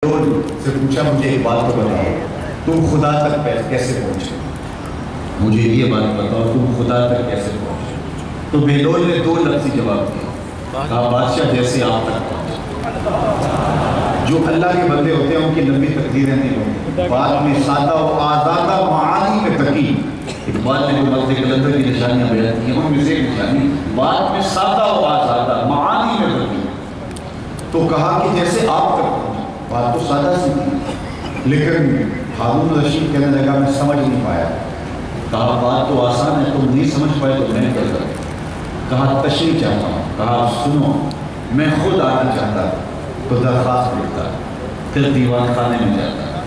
سے پوچھا مجھے ایک بات تو بتاؤ، تم خدا تک کیسے پہنچے؟ مجھے یہ بات بتاؤ تم خدا تک کیسے پہنچے؟ تو بیلول نے دو لفظی جواب دیا، کہا بادشاہ جیسے آپ تک پہنچے۔ جو اللہ کے بندے ہوتے ہیں ان کی لمبی تقدیریں نہیں ہوتی، بات میں سادہ و آزادہ معانی میں تقی۔ اقبال نے جو لفظ کلندر کی نشانیاں بیان کی ہیں ان میں سے ایک نشانی بات میں سادہ و آزادہ معانی میں تقی۔ تو کہا کہ جیسے آپ تک پہنچے، بات تو سادہ سی تھی، لیکن ہارون رشید کہنے لگا میں سمجھ نہیں پایا۔ کہا بات تو آسان ہے، تم نہیں سمجھ پائے تو میں کیا کروں؟ کہا تشریح چاہتا ہوں۔ کہا سنو، میں خود آنا چاہتا تو درخواست دیتا، پھر دیوان خانے میں جاتا،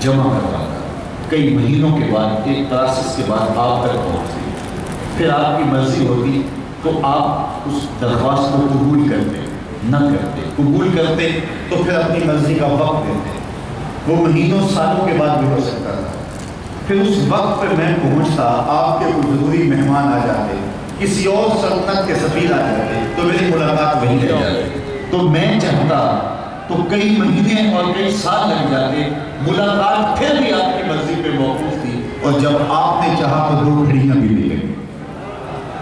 جمع کرواتا، کئی مہینوں کے بعد ایک پروسیس کے بعد آپ تک پہنچتی، پھر آپ کی مرضی ہوتی تو آپ اس درخواست کو قبول کرتے، نہ کرتے، قبول کرتے تو پھر اپنی مرضی کا وقت دیتے۔ وہ مہینوں سالوں کے بعد بھی ہو سکتا تھا۔ پھر اس وقت پہ میں پہنچتا، آپ کے کوئی ضروری مہمان آ جاتے، کسی اور سلطنت کے سفیر آ جاتے تو میری ملاقات وہیں رہ جاتی۔ تو میں چاہتا تو کئی مہینے اور کئی سال لگ جاتے، ملاقات پھر بھی آپ کی مرضی پہ موقوف تھی، اور جب آپ نے چاہا تو دو گھڑیاں بھی مل گئی،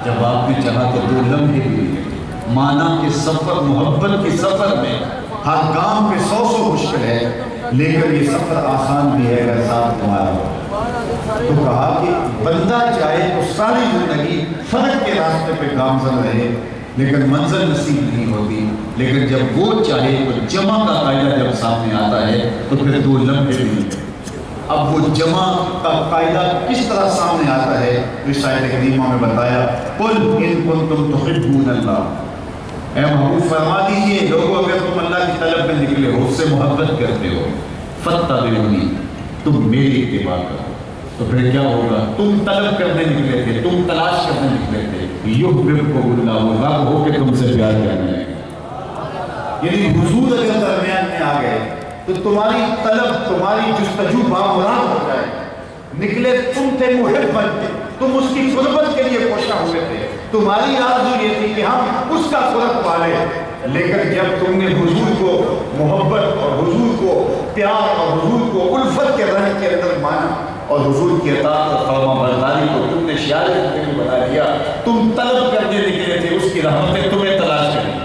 جب آپ نے چاہا تو دو لمحے بھی مل گئے۔ مانا کہ سفر، محبت کے سفر میں ہر گام پہ سو مشکل ہے، لیکن یہ سفر آسان بھی ہے اگر ساتھ تمہارا ہو۔ تو کہا کہ بندہ چاہے تو ساری زندگی فرق کے راستے پہ گامزن رہے، لیکن منزل نصیب نہیں ہوتی، لیکن جب وہ چاہے تو جمع کا قاعدہ جب سامنے آتا ہے تو پھر دو لمحے بھی ملتے۔ اب وہ جمع کا قاعدہ کس طرح سامنے آتا ہے؟ اس آیت کریمہ میں بتایا، قُلْ إِن كُنتُمْ تُحِبُّونَ اللَّهَ، اے محبوب فرما دیجئے لوگوں اگر تم اللہ کی طلب میں نکلے ہو، اس سے محبت کرتے ہو، فَاتَّبِعُونِی، تم میری اتباع کرو، تو پھر کیا ہوگا؟ تم طلب کرنے نکلے تھے، تم تلاش کرنے نکلے تھے، یُحْبِبْکُمُ اللَّهُ، رب ہو کہ تم سے پیار کرنے لگے۔ یعنی حضور اگر درمیان میں آ گئے تو تمہاری طلب، تمہاری جستجو بامراد ہو جائے۔ نکلے تم تھے محب بن کے، تم اس کی قربت کے لیے کوشاں ہوئے تھے، تمہاری آرزو یہ تھی کہ ہم اس کا قرب پالیں، لیکن جب تم نے حضور کو محبت اور حضور کو پیار اور حضور کو الفت کے رنگ کے اندر مانا اور حضور کی اطاعت اور فرما برداری کو تم نے شعار زندگی بنا دیا، تم طلب کرنے نکلے تھے اس کی رحمتیں تمہیں تلاش کریں،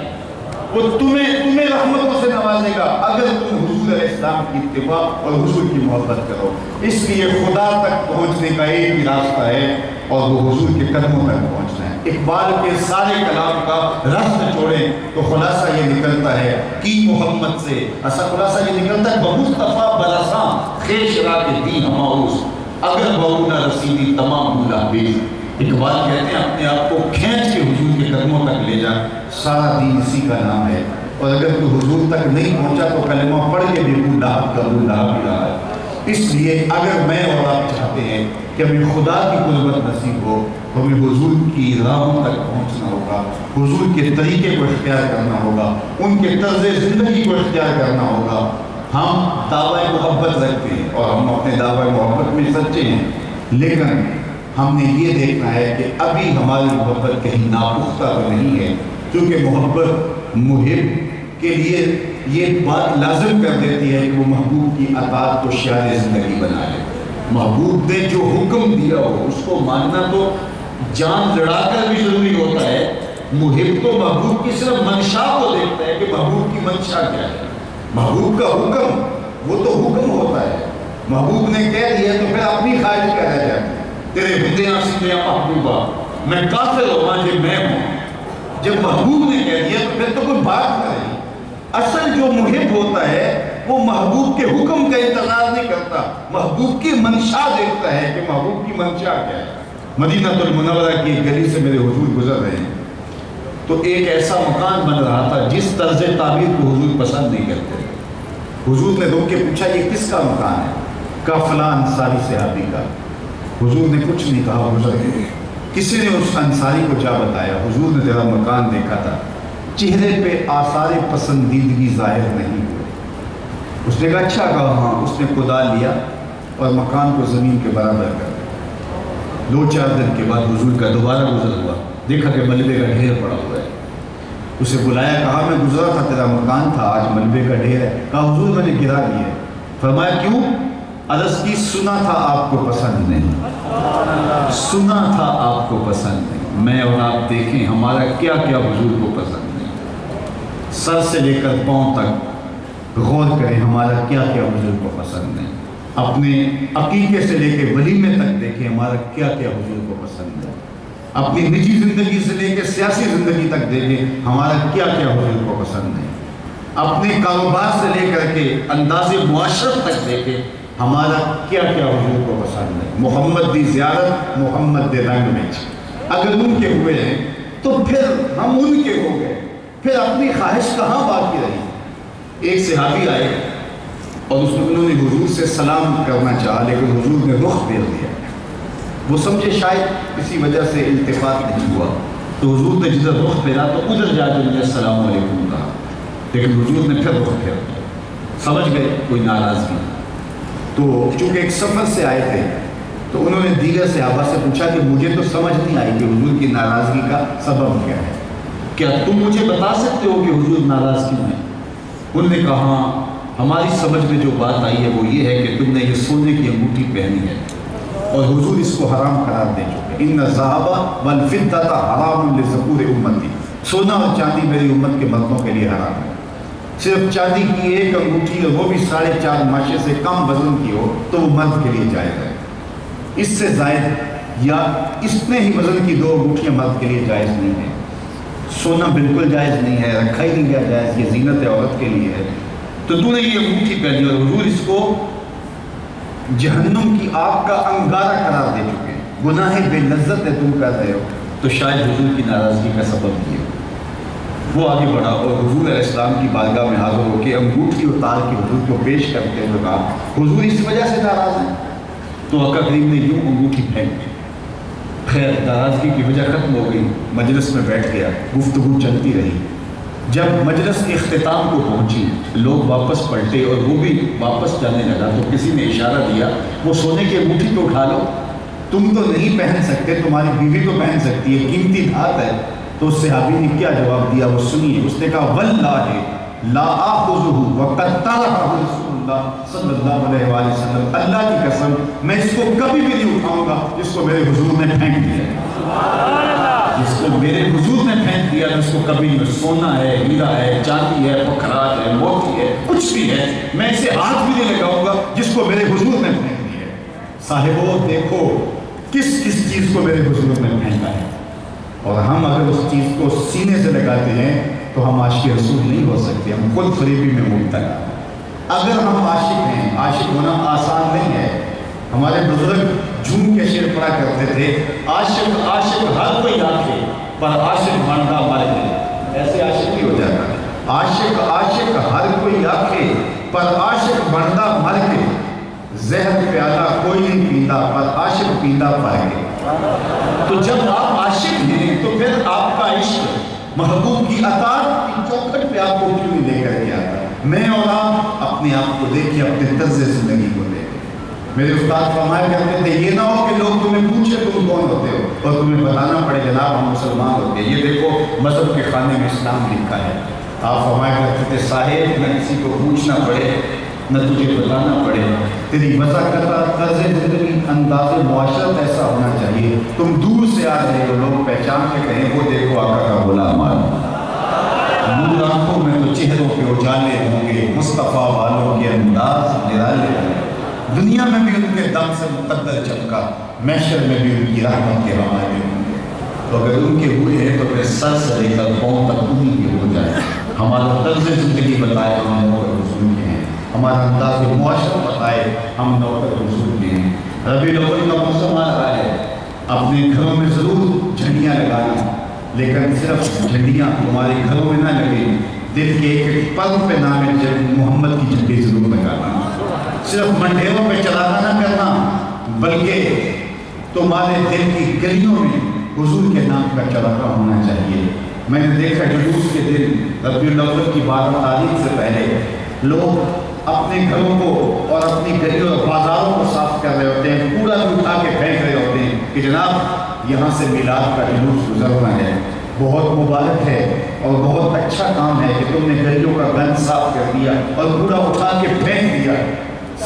وہ تمہیں رحمتوں سے نوازے گا اگر تم حضور علیہ السلام کی اتباع اور حضور کی محبت کرو۔ اس لیے خدا تک پہنچنے کا ایک ہی راستہ ہے اور وہ حضور کے قدموں تک پہنچنا ہے۔ اقبال کے سارے کلام کا رس چھوڑیں تو خلاصہ یہ نکلتا ہے کہ محمد سے، ایسا خلاصہ یہ نکلتا ہے بمصطفیٰ برساں خیش را کے دی ہماؤس، اگر بہونا رسیدی تمام بھولا بیز۔ اقبال کہتے ہیں اپنے آپ کو کھینچ کے حضور کے قدموں تک لے جا، سارا دین اسی کا نام ہے، اور اگر تو حضور تک نہیں پہنچا تو کلمہ پڑھ کے بھی لاحق کر رہا ہے۔ اس لیے اگر میں اور آپ چاہتے ہیں کہ ہمیں خدا کی قربت نصیب ہو تو ہمیں حضور کی راہوں تک پہنچنا ہوگا، حضور کے طریقے کو اختیار کرنا ہوگا، ان کے طرز زندگی کو اختیار کرنا ہوگا۔ ہم دعویٰ محبت رکھتے ہیں اور ہم اپنے دعویٰ محبت میں سچے ہیں، لیکن ہم نے یہ دیکھنا ہے کہ ابھی ہماری محبت کہیں ناپختہ تو نہیں ہے، کیونکہ محبت محب کے لیے یہ بات لازم کر دیتی ہے کہ وہ محبوب کی اطاعت کو شعار زندگی بنا لے۔ محبوب نے جو حکم دیا ہو اس کو ماننا تو جان لڑا کر بھی ضروری ہوتا ہے۔ محب تو محبوب کی صرف منشا کو دیکھتا ہے کہ محبوب کی منشا کیا ہے۔ محبوب کا حکم وہ تو حکم ہوتا ہے، محبوب نے کہہ دیا تو پھر اپنی خواہش کا رہ جاتی ہے، تیرے ہدیاں سیدھے محبوبہ میں کافر ہوا کہ میں ہوں۔ جب محبوب نے کہہ دیا تو پھر تو کوئی بات نہیں۔ اصل جو محب ہوتا ہے وہ محبوب کے حکم کا انتظار نہیں کرتا، محبوب کی منشا دیکھتا ہے کہ محبوب کی منشا کیا ہے۔ مدینہ المنورہ کی ایک گلی سے میرے حضور گزر رہے ہیں تو ایک ایسا مکان بن رہا تھا جس طرز تعبیر کو حضور پسند نہیں کرتے۔ حضور نے روک کے پوچھا یہ کس کا مکان ہے؟ کہا فلاں انصاری صحابی کا۔ حضور نے کچھ نہیں کہا، گزر گئے۔ کسی نے اس انصاری کو جا بتایا، حضور نے تیرا مکان دیکھا تھا، چہرے پہ آثار پسندیدگی ظاہر نہیں ہوئے۔ اس نے کہا اچھا، کہا ہاں۔ اس نے کدال لیا اور مکان کو زمین کے برابر کر دیا۔ 2-4 دن کے بعد حضور کا دوبارہ گزر ہوا، دیکھا کہ ملبے کا ڈھیر پڑا ہوا ہے۔ اسے بلایا, کہا میں گزرا تھا, تیرا مکان تھا, آج ملبے کا ڈھیر ہے. کہا حضور میں نے گرا دیا. فرمایا کیوں؟ عرض کی سنا تھا آپ کو پسند نہیں, سنا تھا آپ کو پسند نہیں. میں اور آپ دیکھیں ہمارا کیا کیا حضور کو پسند نہیں. سر سے لے کر پاؤں تک غور کریں ہمارا کیا کیا حضور کو پسند نہیں. اپنے عقیقے سے لے کے ولیمے تک دیکھیں ہمارا کیا کیا حضور کو پسند ہے. اپنی نجی زندگی سے لے کے سیاسی زندگی تک دیکھیں ہمارا کیا کیا حضور کو پسند ہے. اپنے کاروبار سے لے کر کے انداز معاشرت تک دیکھیں ہمارا کیا کیا حضور کو پسند ہے. محمد دی زیارت محمد دے رنگ میں, اگر ان کے ہوئے ہیں تو پھر ہم ان کے ہو گئے, پھر اپنی خواہش کہاں باقی رہی. ایک صحابی آئے اور انہوں نے حضور سے سلام کرنا چاہا, لیکن حضور نے رخ پھیر دیا. وہ سمجھے شاید کسی وجہ سے التفات نہیں ہوا, تو حضور نے جدھر رخ پھیرا تو ادھر جا کے انہیں السلام علیکم کہا, لیکن حضور نے پھر رخ پھیر دیا. سمجھ گئے کوئی ناراضگی. تو چونکہ ایک سفر سے آئے تھے تو انہوں نے دیگر صحابہ سے پوچھا کہ مجھے تو سمجھ نہیں آئی کہ حضور کی ناراضگی کا سبب کیا ہے, کیا تم مجھے بتا سکتے ہو کہ حضور ناراض کیوں ہیں؟ انہوں نے کہا ہماری سمجھ میں جو بات آئی ہے وہ یہ ہے کہ تم نے یہ سونے کی انگوٹھی پہنی ہے اور حضور اس کو حرام قرار دے چکے. ان الذهب والفضة حرام لذکور امتی, سونا اور چاندی میری امت کے مردوں کے لیے حرام ہے. صرف چاندی کی ایک انگوٹھی اور وہ بھی 4.5 ماشے سے کم وزن کی ہو تو وہ مرد کے لیے جائز ہے. اس سے زائد یا اتنے ہی وزن کی 2 انگوٹھیاں مرد کے لیے جائز نہیں ہے. سونا بالکل جائز نہیں ہے, رکھا ہی نہیں گیا جائز, یہ زینت عورت کے لیے ہے. تو تو نے یہ انگوٹھی پہنی اور حضور اس کو جہنم کی آگ کا انگارہ قرار دے چکے ہیں, گناہ بے لذت ہے تم کر رہے ہو, تو شاید حضور کی ناراضگی کا سبب یہ. وہ آگے بڑھا اور حضور علیہ السلام کی بارگاہ میں حاضر ہو کے انگوٹھی اتار کے حضور کو پیش کرتے ہوئے کہا حضور اس وجہ سے ناراض ہیں. تو آقا کریم نے یوں انگوٹھی پھینک دی. خیر ناراضگی کی وجہ ختم ہو گئی, مجلس میں بیٹھ گیا, گفتگو چلتی رہی. جب مجلس کے اختتام کو پہنچی, لوگ واپس پلٹے اور وہ بھی واپس جانے لگا, تو کسی نے اشارہ دیا وہ سونے کی انگوٹھی تو اٹھا لو, تم تو نہیں پہن سکتے, تمہاری بیوی تو پہن سکتی ہے, قیمتی دھات ہے. تو اس صحابی نے کیا جواب دیا وہ سنیے. اس نے کہا واللہ لا آخذہ وقد طرحہ رسول اللہ صلی اللہ علیہ وآلہ وسلم, اللہ کی قسم میں اس کو کبھی بھی نہیں اٹھاؤں گا جس کو میرے حضور نے پھینک دیا. جس کو میرے حضور نے پھینک دیا جس کو کبھی میں, سونا ہے, ہیرا ہے, چاندی ہے, پکھراج ہے, موتی ہے, کچھ بھی ہے, میں اسے ہاتھ بھی نہیں لگاؤں گا جس کو میرے حضور نے پھینک دیا. صاحبو دیکھو کس کس چیز کو میرے حضور نے پھینکا ہے, اور ہم اگر اس چیز کو سینے سے لگاتے ہیں تو ہم عاشق رسول نہیں ہو سکتے, ہم خود فریبی میں مبتلا. اگر ہم عاشق ہیں, عاشق ہونا آسان نہیں ہے. ہمارے بزرگ جھوم کے شعر پڑھا کرتے تھے, عاشق عاشق ہر کوئی آنکھے پر عاشق بنتا مر گئے. ایسے عاشق نہیں ہو جاتا. عاشق عاشق ہر کوئی آنکھے پر عاشق بنتا مر گئے. زہر پیالہ کوئی نہیں پیندا پر عاشق پیندا پائے گئے. تو جب آپ عاشق ہیں تو پھر آپ کا عشق محبوب کی اطاعت کی چوکھٹ پہ آپ کو کیوں نہیں لے کر کے آتا. میں اور آپ اپنے آپ کو دیکھیں, اپنے طرز زندگی کو دیکھیں. میرے استاد فرمایا کرتے تھے یہ نہ ہو کہ لوگ تمہیں پوچھے تم کون ہوتے ہو اور تمہیں بتانا پڑے جناب ہم مسلمان ہوتے ہیں. یہ دیکھو مذہب کے خانے میں اسلام لکھا ہے. آپ فرمایا کرتے تھے صاحب نہ کسی کو پوچھنا پڑے نہ تجھے بتانا پڑے, تیری مزہ کرتا طرز زندگی انداز معاشرت ایسا ہونا چاہیے تم دور سے آ رہے ہو لوگ پہچان کے کہیں وہ دیکھو آقا کا غلام آیا. نور آنکھوں میں تو چہروں کے اجالے ہوں گے, مصطفیٰ والوں کے انداز نرالے ہوں گے. دنیا میں بھی ان کے دم سے مقدر چمکا, محشر میں بھی ان کی رحمت کے روایے ہوں گے. تو اگر ان کے ہوئے ہیں تو پھر سر سے لے کر پاؤں تک انہیں کے ہو جائے. ہمارا طرز زندگی بتائے ہم نوکر رسول کے ہیں, ہمارا انداز معاشرت بتائے ہم نوکر رسول کے ہیں. ربیع الاول کا موسم آ رہا ہے, اپنے گھروں میں ضرور جھنڈیاں لگانا, لیکن صرف جھنڈیاں تمہارے گھروں میں نہ لگیں, دل کے ایک ایک پل پہ نام محمد کی جھنڈی ضرور لگانا. صرف منڈیروں پہ چلانا نہ کرنا, بلکہ تمہارے دل کی گلیوں میں حضور کے نام کا چلانا ہونا چاہیے. میں نے دیکھا جلوس کے دن ربیع الاول کی 12 تاریخ سے پہلے لوگ اپنے گھروں کو اور اپنی گلیوں اور بازاروں کو صاف کر رہے ہوتے ہیں, کوڑا بھی اٹھا کے پھینک رہے ہوتے ہیں کہ جناب یہاں سے میلاد کا جلوس گزرنا ہے, بہت مبارک ہے. اور بہت اچھا کام ہے کہ تم نے گلیوں کا گند صاف کر دیا اور کوڑا اٹھا کے پھینک دیا۔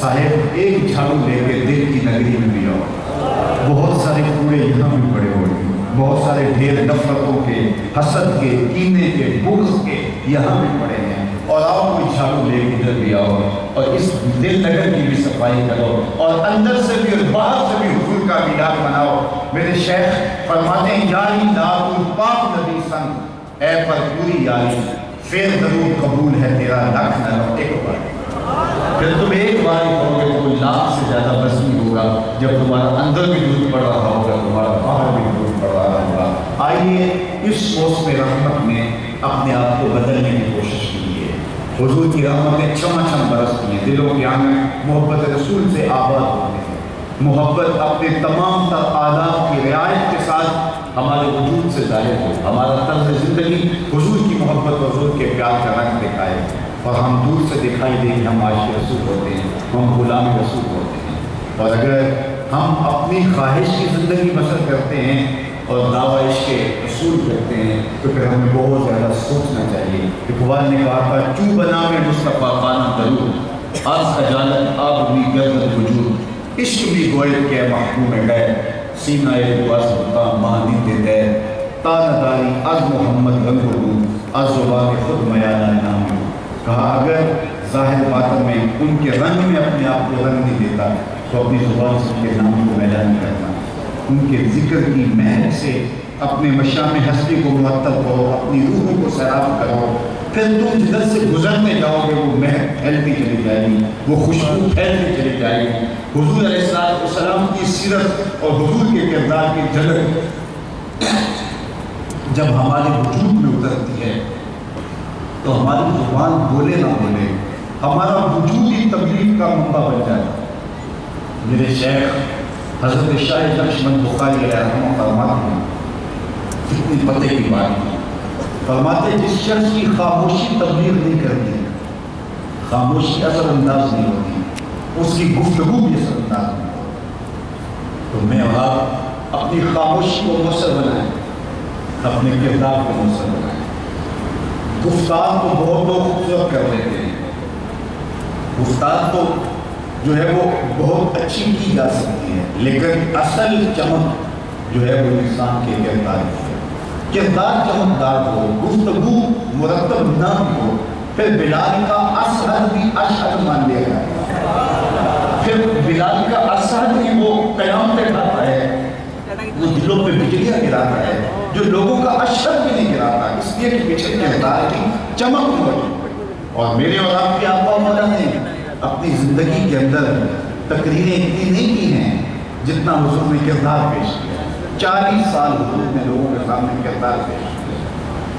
صاحب ایک جھاڑو لے کے دل کی نگری میں بھی آؤ، بہت سارے کوڑے یہاں بھی پڑے ہوئے ہیں، بہت سارے ڈھیر نفرتوں کے، حسد کے، کینے کے، بغض کے یہاں بھی پڑے ہیں، اور آؤ کوئی جھاڑو لے کے ادھر بھی آؤ اور اس دل نگر کی بھی صفائی کرو اور اندر سے بھی اور باہر سے بھی حضور کا میلاد بناؤ۔ میرے شیخ فرماتے ہیں یاری ناتو پاک نبی سنگ اے پر پوری یاری، پھر ضرور قبول ہے تیرا لکھ نہ لو ایک بار۔ پھر تم ایک بار ہی کہو گے تو لاکھ سے زیادہ بس نہیں ہوگا جب تمہارا اندر بھی دودھ پڑ رہا ہوگا، تمہارا باہر بھی دودھ پڑ رہا ہوگا۔ آئیے اس موسم رحمت میں اپنے آپ کو بدلنے کی کوشش کیجیے۔ حضور کی رحمتیں چھما چھم برستی ہیں، دلوں کے آنگن محبت رسول سے آباد ہوتے ہیں۔ محبت اپنے تمام تر آداب کی رعایت کے ساتھ ہمارے وجود سے ظاہر ہو، ہمارا طرز زندگی حضور کی محبت اور حضور کے پیار کا رنگ دکھائے، اور ہم دور سے دکھائی دیں کہ ہم عاشق رسول ہوتے ہیں، ہم غلام رسول ہوتے ہیں۔ اور اگر ہم اپنی خواہش کی زندگی بسر کرتے ہیں اور دعویٰ عشق رسول کرتے ہیں تو پھر ہمیں بہت زیادہ سوچنا چاہیے۔ اقبال نے کہا تھا چوں بنا میں مصطفیٰ خانہ ضرور، آز خجالت آب بھی گردد وجود، عشق بھی گوئل کے محکوم گئے، سینہ دعاز بتا مہانی دے دے، تا نداری از محمد رنگ رو، از زبان خود میانہ نام رو۔ کہا اگر ظاہر باطن میں ان کے رنگ میں اپنے آپ کو رنگ نہیں دیتا تو اپنی زبان سے ان کے نام کو میلا نہیں کرتا۔ ان کے ذکر کی مہک سے اپنے مشام ہستی کو معطل کرو، اپنی روح کو سیراب کرو، پھر تم جدھر سے گزرنے جاؤ گے وہ مہک پھیلتی چلی جائے گی، وہ خوشبو پھیلتی چلی جائے گی۔ حضور علیہ السلام کی سیرت اور حضور کے کردار کی جھلک جب ہمارے وجود میں اترتی ہے تو ہماری زبان بولے نہ بولے ہمارا وجود ہی تبلیغ کا منبع بن جائے۔ میرے شیخ حضرت شاہ لکشمن بخاری علیہ رحمہ فرماتے ہیں، کتنی پتے کی بات ہے، فرماتے جس شخص کی خاموشی تبلیغ نہیں کرتی، خاموشی اثر انداز نہیں ہوتی، اس کی گفتگو بھی اثر انداز نہیں ہوتی۔ تو میں اور آپ اپنی خاموشی کو مؤثر بنائیں، اپنے کردار کو مؤثر بنائیں۔ گفتار تو بہت لوگ خوبصورت کر لیتے ہیں، گفتار تو جو ہے وہ بہت اچھی کی جا سکتی ہے، لیکن اصل چمک جو ہے وہ انسان کے کردار کی ہے۔ کردار چمکدار ہو، گفتگو مرتب نہ ہو، پھر بلال کا اصحر بھی اشہر مان لیا گیا، پھر بلال کا اصحر بھی وہ قیامتیں کھاتا ہے، وہ دلوں پہ بجلیاں گراتا ہے، جو لوگوں کا اشہر بھی نہیں گراتا، اس لیے کہ پیچھے کردار کی چمک موجود۔ اور میرے اور آپ کے آقا مولا نے اپنی زندگی کے اندر تقریریں اتنی نہیں کی ہیں جتنا حضور نے کردار پیش کیا۔ 40 سال حضور نے لوگوں کے سامنے کردار پیش کیا،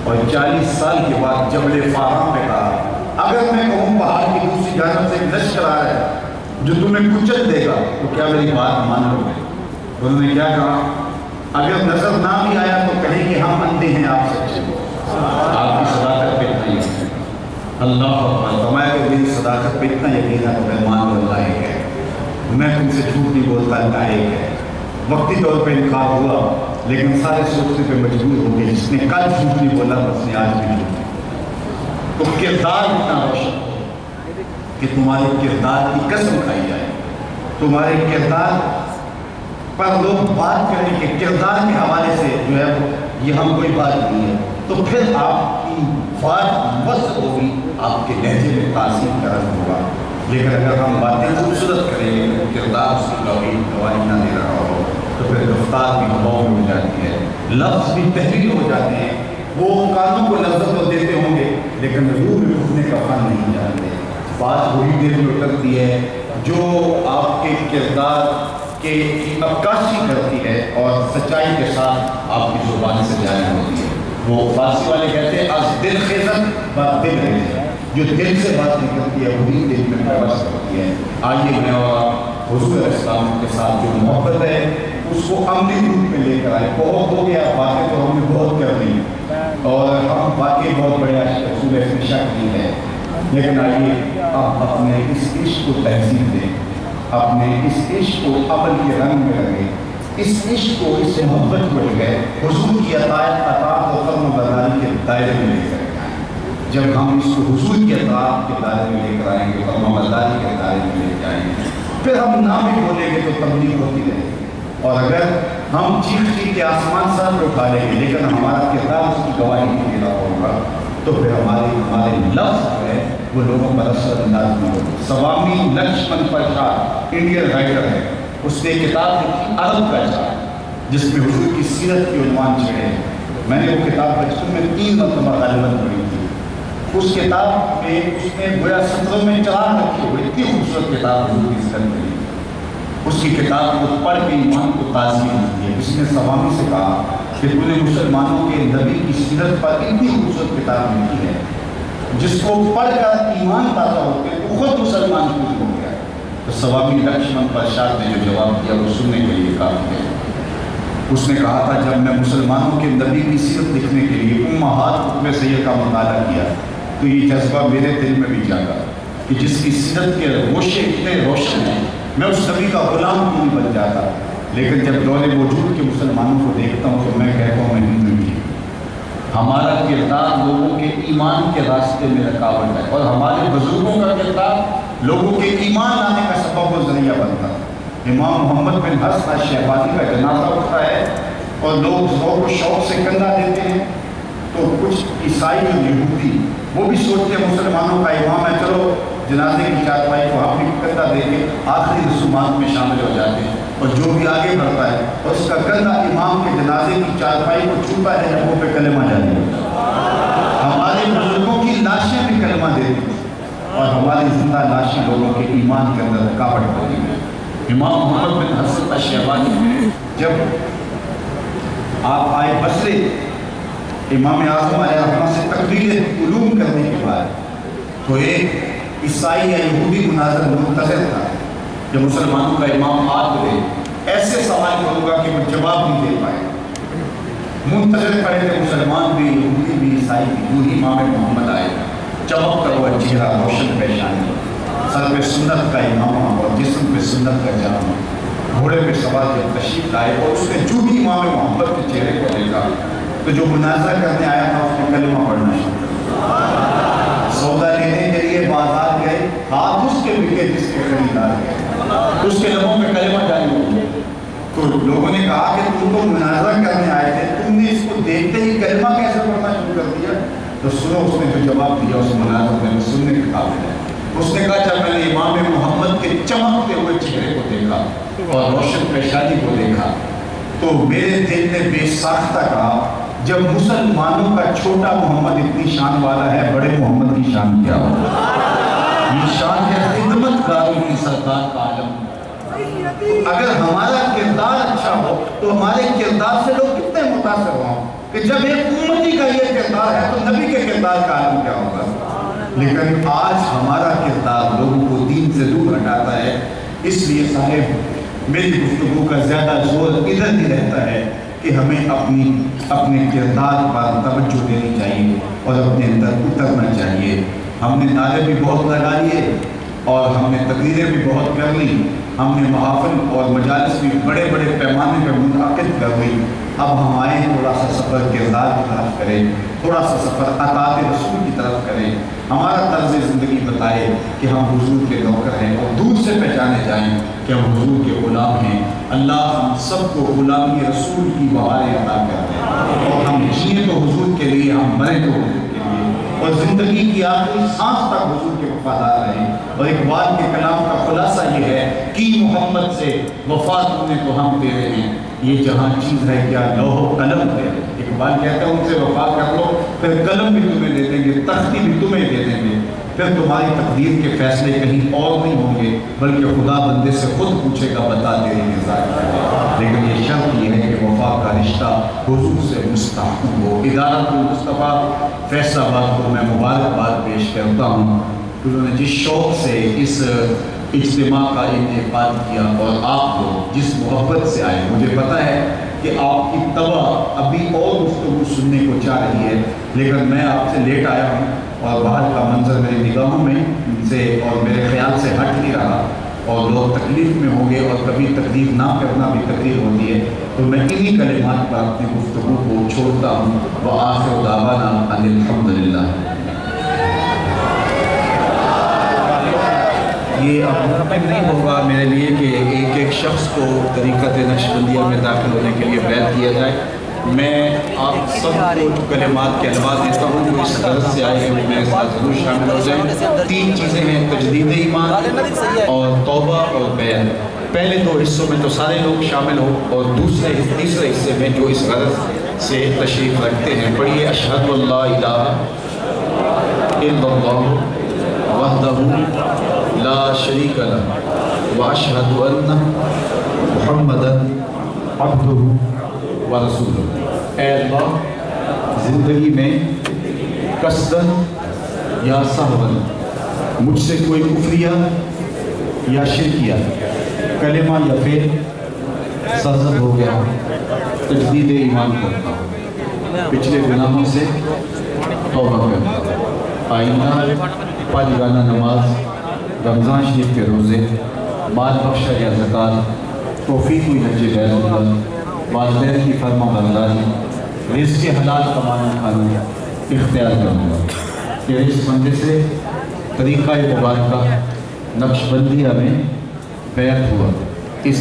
اور 40 سال کے بعد جبل فارام پہ کہا اگر میں کہوں پہاڑ کی دوسری جانب سے ایک لشکر آ رہا ہے جو تمہیں کچل دے گا تو کیا میری بات مان لو گے؟ انہوں نے کیا کہا اگر نظر نہ بھی آیا تو کہیں کہ ہم اندھے ہیں، آپ سچے ہو، آپ کی صداقت پہ اتنا یقین ہے۔ اللہ اکبر، فرمایا کہ میری صداقت پہ اتنا یقین ہے تو میں مان لو لائق ہے، میں تم سے جھوٹ نہیں بولتا، لائق ہے۔ وقتی طور پہ انکار ہوا لیکن سارے سوچنے پہ مجبور ہو گئے، جس نے کل جھوٹ نہیں بولا اس نے آج بھی جھوٹ نہیں بولا۔ تو کردار اتنا روشن ہو کہ تمہارے کردار کی قسم کھائی جائے، تمہارے کردار پر لوگ بات کریں کہ کردار کے حوالے سے جو ہے وہ یہاں کوئی بات نہیں ہے، تو پھر آپ کی بات مست ہوگی، آپ کے لہجے میں تاثیر کا رنگ ہوگا۔ لیکن اگر ہم باتیں خوبصورت کریں گے تو کردار اس کی گواہی نہ دے رہا ہو تو پھر رفتار بھی ہواؤں میں ہو جاتی ہے، لفظ بھی تحریر ہو جاتے ہیں، وہ کانوں کو لذت تو دیتے ہوں گے لیکن روح میں اٹھنے کا فن نہیں جانتے۔ بات وہی دیر میں اترتی ہے جو آپ کے کردار کی عکاسی کرتی ہے اور سچائی کے ساتھ آپ کی زبان سے جاری ہوتی ہے۔ وہ فارسی والے کہتے ہیں از دل خیزت بات دل ہے، جو دل سے بات نکلتی ہے وہی دل میں پیوست ہوتی ہے۔ آئیے میں اور حضور علیہ السلام کے ساتھ جو محبت ہے اس کو عملی روپ میں لے کر آئے۔ بہت ہو گیا، باتیں تو ہم نے بہت کر لی اور ہم واقعی بہت بڑے رسول اس میں شک کی ہے، لیکن آئیے آپ اپنے اس عشق کو تہذیب دیں، اپنے اس عشق کو عمل کے رنگ میں لگیں، اس عشق کو، اس محبت کو جو ہے حضور کی اطاعت اور فرما برداری کے دائرے میں لے کر آئیں۔ جب ہم اس کو حضور کی اطاعت کے دائرے میں لے کر آئیں گے، فرما برداری کے دائرے میں لے کے آئیں گے، پھر ہم نہ بھی بولیں گے تو تبلیغ ہوتی رہے گی۔ اور اگر ہم چیخ کے آسمان سر پہ اٹھا لیں گے لیکن ہمارا کردار اس کی گواہی نہیں دے رہا ہوگا، تو پھر ہمارے لفظ ہے وہ لوگوں پر اثر انداز نہیں ہوگا۔ سوامی لکشمن پرساد انڈین رائٹر ہے، اس نے کتاب لکھی عرب کا چاند، جس میں حضور کی سیرت کے عنوان چھڑے ہیں۔ میں نے وہ کتاب بچپن میں 3 مرتبہ غالباً پڑھی تھی۔ اس کتاب میں اس نے گویا سطروں میں چراغ رکھی ہوئی، اتنی خوبصورت کتاب حضور کی سیرت میں۔ اس کی کتاب کو پڑھ کے ایمان کو تازگی ملتی ہے۔ اس نے سوامی سے کہا کہ تو نے مسلمانوں کے نبی کی سیرت پر اتنی خوبصورت کتاب لکھی ہے، جس کو پڑھ کر ایمان تازہ ہو کے وہ خود مسلمان ہو گیا۔ تو سوامی لکشمن پرساد نے جو جواب دیا وہ سننے کے لیے کافی ہے۔ اس نے کہا تھا جب میں مسلمانوں کے نبی کی سیرت لکھنے کے لیے امہات کتب سید کا مطالعہ کیا تو یہ جذبہ میرے دل میں بھی جاگا کہ جس کی سیرت کے گوشے اتنے روشن ہیں، میں اس نبی کا غلام کیوں نہیں بن جاتا۔ لیکن جب دور موجود کے مسلمانوں کو دیکھتا ہوں تو میں کہتا ہوں میں ہندو بھی۔ ہمارا کردار لوگوں کے ایمان کے راستے میں رکاوٹ ہے، اور ہمارے بزرگوں کا کردار لوگوں کے ایمان لانے کا سبب و ذریعہ بنتا ہے۔ امام محمد بن حسن الشیبانی کا جنازہ اٹھتا ہے اور لوگ ذوق و شوق سے کندھا دیتے ہیں، تو کچھ عیسائی اور یہودی وہ بھی سوچتے ہیں مسلمانوں کا امام ہے، چلو جنازے کی چارپائی کو آپ بھی کندھا دے کے آخری رسومات میں شامل ہو جاتے ہیں، اور جو بھی آگے بڑھتا ہے اور اس کا کندھا امام کے جنازے کی چارپائی کو چھوتا ہے، لبوں پہ کلمہ جاری ہوتا ہے۔ ہمارے بزرگوں کی لاشیں بھی کلمہ دیتی ہیں اور ہماری زندہ لاشیں لوگوں کے ایمان کے اندر رکاوٹ ہوتی ہیں۔ امام محمد بن حسن الشیبانی جب آپ آئے بصرے، امام اعظم علیہ الرحمہ سے تقریر علوم کرنے کے بعد، تو ایک عیسائی یا یہودی مناظر منتظر تھا جب مسلمانوں کا امام ہاتھ دے ایسے سوال کروں گا کہ وہ جواب نہیں دے پائے۔ منتظر کھڑے تھے مسلمان بھی، یہودی بھی، عیسائی بھی۔ یوں ہی امام محمد آئے، چمکتا ہوا چہرہ، روشن پیشانی، سر پہ سنت کا امامہ اور جسم پہ سنت کا جامہ، گھوڑے پہ سوار جب تشریف لائے، اور اس نے جو بھی امام محمد کے چہرے کو دیکھا تو جو مناظرہ کرنے آیا تھا اس نے کلمہ پڑھنا شروع کیا۔ سودا لینے کے لیے بازار گئے، ہاتھ اس کے بکے جس کے خریدار گئے، اس کے لبوں پہ کلمہ جاری ہو گیا۔ تو لوگوں نے کہا کہ تم تو مناظرہ کرنے آئے تھے، تم نے اس کو دیکھتے ہی کلمہ کیسے پڑھنا شروع کر دیا؟ تو سنو اس نے جو جواب دیا اس مناظر میں سننے کے قابل ہے۔ اس نے کہا جب میں نے امام محمد کے چمکتے ہوئے چہرے کو دیکھا اور روشن پیشانی کو دیکھا تو میرے دل نے بے ساختہ کہا جب مسلمانوں کا چھوٹا محمد اتنی شان والا ہے، بڑے محمد کی شان کیا ہو؟ یہ شان ہے خدمت گاروں کی سرکار کا عالم۔ اگر ہمارا کردار اچھا ہو تو ہمارے کردار سے لوگ کتنے متاثر ہوں کہ جب ایک امتی کا یہ کردار ہے تو نبی کے کردار کا عالم کیا ہوگا۔ لیکن آج ہمارا کردار لوگوں کو دین سے دور ہٹاتا ہے، اس لیے صاحب میری گفتگو کا زیادہ زور ادھر ہی رہتا ہے کہ ہمیں اپنے کردار پر توجہ دینی چاہیے اور اپنے اندر اترنا چاہیے۔ ہم نے نعرے بھی بہت لگا لیے اور ہم نے تقریریں بھی بہت کر لی، ہم نے محافل اور مجالس بھی بڑے بڑے پیمانے پہ منعقد کر لی۔ اب ہم آئیں تھوڑا سا سفر کردار کی طرف کریں، تھوڑا سا سفر اطاعت رسول کی طرف کریں، ہمارا طرز زندگی بتائے کہ ہم حضور کے نوکر ہیں اور دور سے پہچانے جائیں کہ ہم حضور کے غلام ہیں۔ اللہ ہم سب کو غلامی رسول کی بہاریں عطا کر دیں اور ہم جیئیں تو حضور کے لیے، ہم مریں تو حضور کے لیے، اور زندگی کی آخری سانس تک حضور کے وفادار رہیں۔ اور اقبال کے کلام کا خلاصہ یہ ہے کہ محمد سے وفا تم نے تو ہم تیرے ہیں، یہ جہاں چیز ہے کیا لوح و قلم ہے۔ اقبال کہتا ہے ان سے وفا کر لو پھر قلم بھی تمہیں دے دیں گے، تختی بھی تمہیں دے دیں گے، پھر تمہاری تقدیر کے فیصلے کہیں اور نہیں ہوں گے بلکہ خدا بندے سے خود پوچھے گا بتا تیری رضا کیا ہے۔ لیکن یہ شرط یہ ہے کہ وفا کا رشتہ حضور سے مستحکم ہو۔ ادارۃ المصطفیٰ فیصل آباد کو میں مبارکباد پیش کرتا ہوں، انہوں نے جس شوق سے اس اجتماع کا انعقاد کیا اور آپ لوگ جس محبت سے آئے۔ مجھے پتہ ہے کہ آپ کی طبع ابھی اور گفتگو سننے کو چاہ رہی ہے، لیکن میں آپ سے لیٹ آیا ہوں اور باہر کا منظر میری نگاہوں میں سے اور میرے خیال سے ہٹ نہیں رہا، اور لوگ تکلیف میں ہوں گے اور کبھی تکلیف نہ کرنا بھی تکلیف ہوتی ہے، تو میں انہی کلمات پر اپنی گفتگو کو چھوڑتا ہوں۔ وآخر دعوانا ان الحمدللہ۔ یہ اب ممکن نہیں ہوگا میرے لیے کہ ایک ایک شخص کو طریقت نقشبندیہ میں داخل ہونے کے لیے بیعت کیا جائے۔ میں آپ سب کو کلمات کے الفاظ دیتا ہوں جو اس غرض سے آئے ہیں، میں اس کا ضرور شامل ہو جائیں۔ 3 چیزیں ہیں، تجدید ایمان اور توبہ اور بیعت۔ پہلے 2 حصوں میں تو سارے لوگ شامل ہو، اور تیسرے حصے میں جو اس غرض سے تشریف رکھتے ہیں، پڑھیے اشہد اللہ الہ الا اللہ وحدہ لا شریک لہ واشہد ان محمدا عبدہ ورسولہ۔ اے اللہ، زندگی میں قصداً یا سہواً مجھ سے کوئی کفریہ یا شرکیہ کلمہ یا فعل سرزد ہو گیا، تجدید ایمان کرتا ہوں، پچھلے گناہوں سے توبہ کرتا ہوں، آئندہ پانچگانہ نماز، رمضان شریف کے روزے، مال بخشا یا زکوٰۃ، توفیق ہوئی حج بیت اللہ، والدین کی فرما برداری، رزق حلال کمانا کھانا اختیار کروں گا۔ کہ اس بندے سے طریقہ مبارکہ نقشبندیہ میں بیعت ہوا، اس